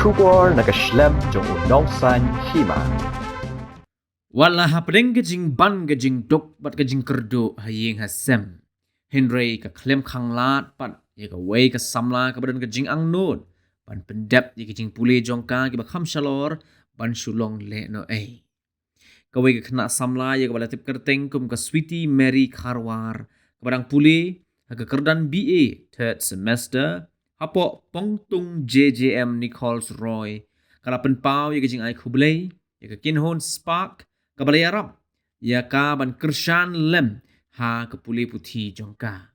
Shubor na kashlem jong unongsan hima. Wala hapdeng kajing ban kajing dok bat kajing kerdo haying hasem. Henry ka klem khanglat pat ye ka wei ka samla ka badan kajing angnod. Ban pendep ye kajing pule jongka ki ba kham shalor ban shulong le no ei. Ka wei ka khna samla ye ka balatip kerteng kum ka sweetie Mary Kharwar. Ka badang pule ha ka kerdan BA third semester. Hapo pongtung JJM Nichols Roy. Kala penpau ye kajing ai kublei ye ka kinhon spark kabalay Arab, ya ka ban kershan lem ha kapuli puthi jongka.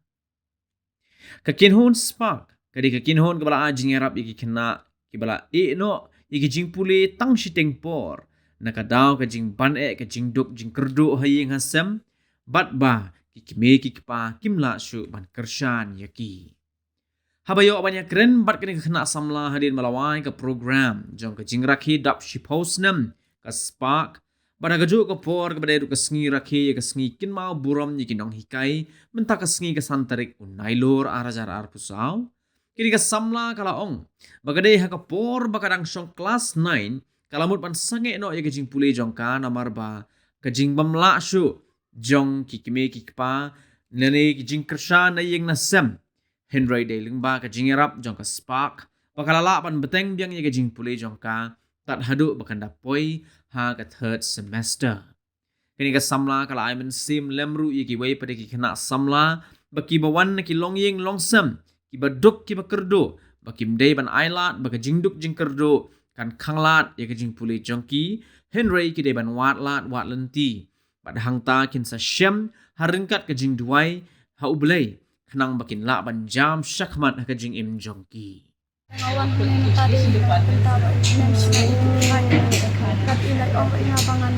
Kakinhon spark, kadi kakinhon kabala ajing Arab iki kena kibala no iki jing puli tang shiteng por. Nakadaw kajing ban kajing duk jing kerdu haying hasem, bat ba kikime kikpa kimla syu ban kershan yaki. Habayo banyak keren bat kini kena samla hadin malawai ke program jong kajing rakhi dap shiposnem ka spark. Pada gajuk ke por kepada itu kesengi rakhi kesengi kin mau buram ni kinong hikai mentak kesengi kesantarik unailor arajar arpusau kini kesamla kala ong bagade ha ke por bakadang song kelas 9 kalamut pan sange no ye kejing pule jongka namar ba kejing bamla syu jong kikime kikpa nene kejing kersha na yeng nasem Henry de lingba kejing erap jong ke spark bakalala pan beteng biang ye kejing pule jongka tat hadu bakanda poi ha ka third semester. Kini ka samla kala aimen sim lemru ye ki wei pada ki kena samla baki bawan ki longyeng longsam ki baduk ki bakerdo baki mdei ban ailat baka jingduk jing kerdo kan khanglat ye ka jing pule jongki Henry ki de ban watlat wat lenti bad hangta kin sa shem haringkat ka jing duai ha ublei kenang bakin la ban jam shakmat ha ka jing im jongki. Awan punya tadi tentang mention kat ilai orang yang bangan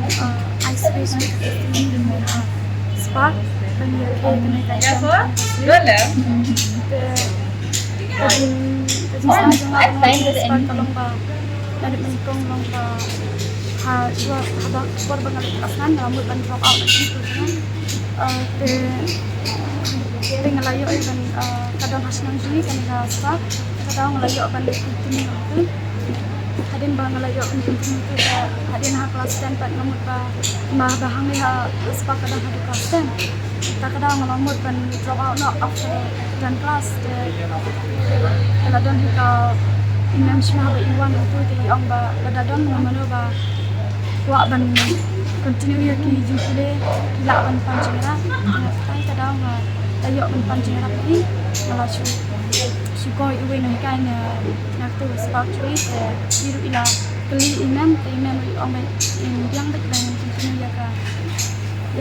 ice space spark punya kena kajian. Boleh. Kajin kalau ba dari menikung lomba ha dua ada kor bangan kelaskan rambut ban drop out nanti kan ngelayo kan kadang hasil sini kan dah spark kadang ngelayo kan continue itu hadin bang ngelayo continue itu hadin ha kelas 10 pat ngamut ba bahang ni ha spark kadang hadu kelas 10 kadang ngamut ban drop out no after dan kelas kadang hika imam shima ba iwan itu ti ong ba kadang ngamano ba wa ban continue ya ki jule la ban panjera kadang tayo man panjera ni malah sugoi uwe nang kai na naktu spark tree iru ila keli imam ome yang dak dan continue ya ka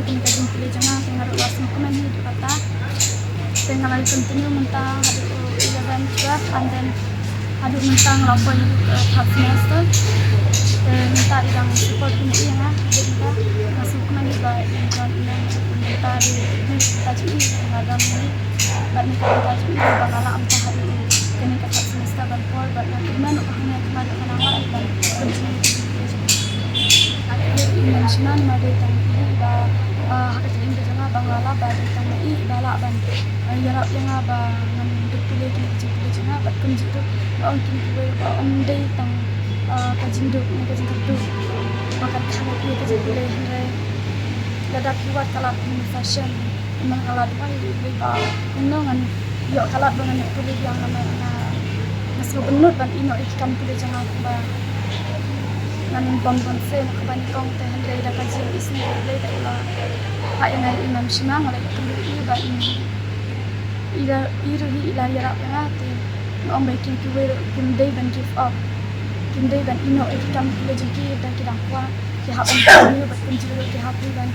yakin ka jin pili janga tengar was komen hidup kata tengar lagi continue mentang adu 11 12 and then adu mentang lapon third semester minta idang support ini ya jadi masuk mana ba kan minta di tajwi ngadam ni ban minta tajwi bangala am tahari kini ka semester ban por ban kiman hanya cuma kenangan ban kunci national made tang ba hak jadi jangan bangala ba tang i bala ban yarap yang ba ngan dipilih di jangan ban kunci tu on tu on day tang kajing duk kajing kerdu makan kami dia kajing boleh hendak dadak buat kalat fashion memang kalat kan lebih menongan yuk kalat dengan kulit yang namanya masuk benut ban ino ikan kulit jangan ba nan bom sen keban kong teh hendak dak kajing isni boleh dak la pak yang imam shima ngalai kulit ini ba ini ila yarap yang ati om baking kuwe kundai ban give up kindai ban ino ikam kule jiki dan kidang kwa ki ha ban ni bat kunjuru ki ha ban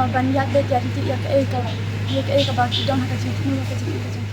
ban yak de jadi ya ke ka ba kidang ha ka jiki ni ka jiki